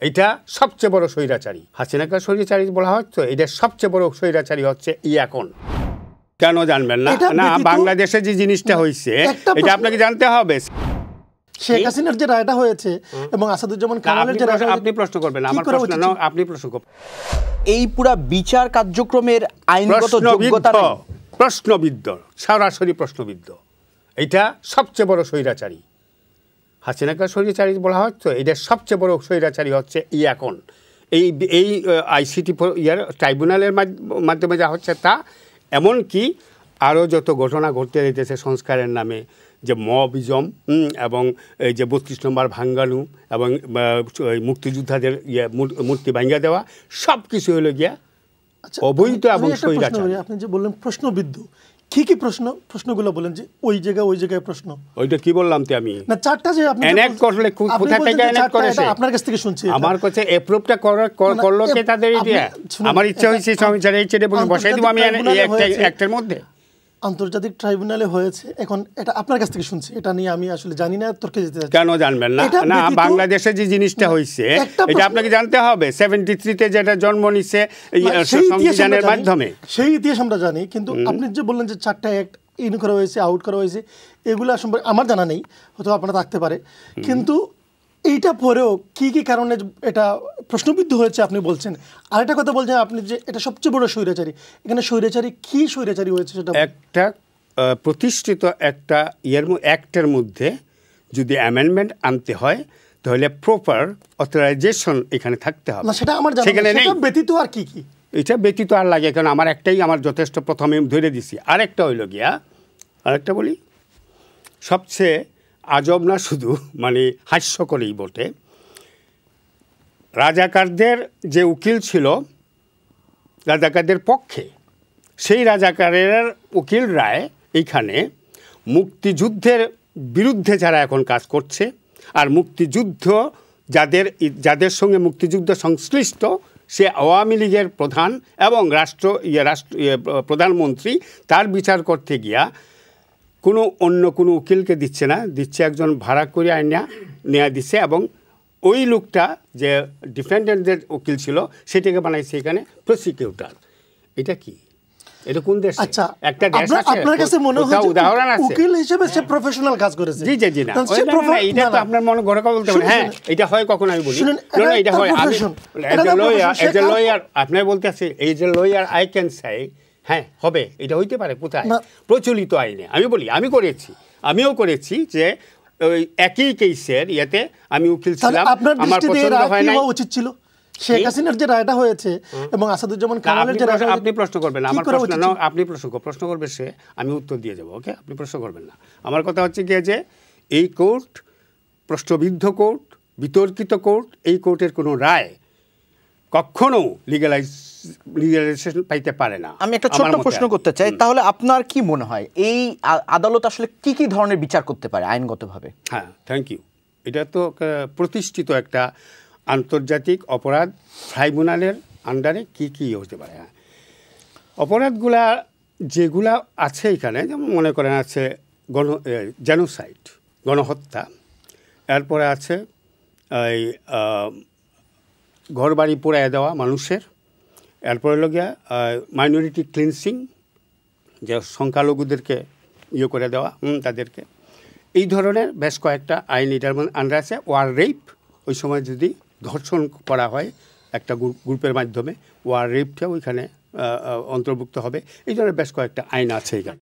এটা সবচেয়ে বড় স্বৈরাচারী। হাসিনাকে স্বৈরাচারী বলা হচ্ছে, এটা সবচেয়ে বড় স্বৈরাচারী হচ্ছে এখন। কেন জানবেন না? না, বাংলাদেশে যে জিনিসটা হয়েছে এটা আপনাকে জানতে হবে। শেখ হাসিনার যে রায়টা হয়েছে এবং আসাদুজ্জামান খানের যে রায়টা, আপনি প্রশ্ন করবেন, আমার প্রশ্ন না, আপনি প্রশ্ন করবেন। এই পুরা বিচার কার্যক্রমের আইনগত যোগ্যতা নেই। প্রশ্নবিদ্ধ, সরাসরি প্রশ্নবিদ্ধ। এটা সবচেয়ে বড় স্বৈরাচারী। হাসিনাকে স্বৈরাচারী বলা হচ্ছে, এটা সবচেয়ে বড় স্বৈরাচারী হচ্ছে এখন। এই আইসিটি ট্রাইব্যুনালের মাধ্যমে যা হচ্ছে তা, এমনকি আরও যত ঘটনা ঘটতে যেতেছে সংস্কারের নামে, যে মবিজম এবং এই যে 32 নম্বর ভাঙ্গানু এবং মুক্তিযোদ্ধাদের মূর্তি ভাঙ্গা দেওয়া, সব কিছু হলো গিয়া অবৈধ এবং স্বৈরাচারী। আপনি যে বললেন প্রশ্নবিদ্ধ, কি কি প্রশ্নগুলো বলেন যে ওই জায়গায় প্রশ্ন, ওইটা কি বললাম তো আমি? না, চারটা যে আপনি এনএক করলে কোথা থেকে এনএক করেছে? আপনার কাছ থেকে শুনছি। আমার কাছে অ্যাপ্রুভটা করলো কে তাদের? এটা আমার ইচ্ছা হয়েছে সংবিধানে এই চেয়ে বসাই দিব আমি একটার মধ্যে। আন্তর্জাতিক ট্রাইব্যুনালে হয়েছে, এখন এটা আপনার কাছ থেকে শুনছি, এটা নিয়ে আমি আসলে জানি না, তর্কে যেতে চাই। কেন জানবেন না? না, বাংলাদেশে যে জিনিসটা হয়েছে এটা আপনাকে জানতে হবে। 73-তে যেটা জন্ম নিচ্ছে সংবিধানের মাধ্যমে, সেই ইতিহাস আমরা জানি, কিন্তু আপনি যে বললেন যে 4টা অ্যাক্ট ইন করা হয়েছে, আউট করা হয়েছে, এগুলো সম্পর্কে আমার জানা নেই, হয়তো আপনারা থাকতে পারে, কিন্তু এইটা পরেও কি কি কারণে এটা প্রশ্নবিদ্ধ হয়েছে আপনি বলছেন। আর একটা কথা বলছেন আপনি যে এটা সবচেয়ে বড় স্বৈরাচারী। এখানে স্বৈরাচারী কি স্বৈরাচারী হয়েছে সেটা একটা প্রতিষ্ঠিত একটা অ্যাক্টের মধ্যে যদি অ্যামেন্ডমেন্ট আনতে হয় তাহলে প্রপার অথরাইজেশন এখানে থাকতে হবে। না, সেটা আমার জানা নেই। সেটা ব্যতীত আর কি কি? এটা ব্যতীত আর লাগে, কারণ আমার একটাই আমার যথেষ্ট, প্রথমে ধরে দিছি। আরেকটা হইল গিয়া, আরেকটা বলি, সবচেয়ে আজব না শুধু, মানে হাস্যকরেই বটে, রাজাকারদের যে উকিল ছিল রাজাকারদের পক্ষে, সেই রাজাকারের উকিল রায় এইখানে মুক্তিযুদ্ধের বিরুদ্ধে যারা এখন কাজ করছে, আর মুক্তিযুদ্ধ যাদের সঙ্গে মুক্তিযুদ্ধ সংশ্লিষ্ট, সে আওয়ামী লীগের প্রধান এবং প্রধানমন্ত্রী, তার বিচার করতে গিয়া অন্য কোনো উকিলকে দিচ্ছে না, দিচ্ছে একজন ভাড়া করে আইনা নেওয়া দিচ্ছে, এবং ওই লোকটা যে ডিফেন্ডেন্টদের উকিল ছিল সেটাকে বানাইছে এখানে প্রসিকিউটর। এটা কি? এটা কোন দেশ? আচ্ছা, একটা দেশ আছে আপনার কাছে মনে হয় উদাহরণ আছে উকিল হিসেবে সে প্রফেশনাল কাজ করেছে? জি জি জি, না এটা তো আপনার মনে ঘরে কথা বলতে পারেন। হ্যাঁ, এটা হয় কখন আমি বলি, এটা হয় এজ এ লয়ার আপনি বলতে আছে, as a lawyer I can say হ্যাঁ হবে, এটা হইতে পারে। কোথায়? প্রচলিত আইনে। আমি বলি, আমিও করেছি যে ওই একই কেসের ইয়েতে আমি উকিল ছিলাম, আমার পছন্দ হয় না। উচিত ছিল শেখ হাসিনার যে রায়টা হয়েছে এবং আসাদুজ্জামান খানের যে রায়টা, আপনি প্রশ্ন করবেন, আমার প্রশ্ন না, আপনি প্রশ্ন করবে সে, আমি উত্তর দিয়ে যাবো। ওকে, আপনি প্রশ্ন করবেন না। আমার কথা হচ্ছে কি যে এই কোর্ট প্রশ্নবিদ্ধ কোর্ট, বিতর্কিত কোর্ট, এই কোর্টের কোনো রায় কখনো লিগ্যালাইজেশন পাইতে পারে না। আমি একটা ছোট্ট প্রশ্ন করতে চাই, তাহলে আপনার কি মনে হয় এই আদালত আসলে কি কি ধরনের বিচার করতে পারে আইনগতভাবে? হ্যাঁ, থ্যাংক ইউ। এটা তো প্রতিষ্ঠিত একটা আন্তর্জাতিক অপরাধ ট্রাইব্যুনালের আন্ডারে কি কি হতে পারে। হ্যাঁ, অপরাধগুলা যেগুলা আছে এখানে, যেমন মনে করেন আছে জেনোসাইড, গণহত্যা, এরপরে আছে এই ঘরবাড়ি পোড়ায় দেওয়া মানুষের, এরপরে হলো গিয়া মাইনরিটি ক্লিনসিং, যে সংখ্যালঘুদেরকে করে দেওয়া তাদেরকে, এই ধরনের বেশ কয়েকটা আইন এটার আন্ডার আছে। ওয়ার রেপ, ওই সময় যদি ধর্ষণ করা হয় একটা গ্রুপের মাধ্যমে, ওয়ার রেপটা ওইখানে অন্তর্ভুক্ত হবে। এই ধরনের বেশ কয়েকটা আইন আছে এখানে।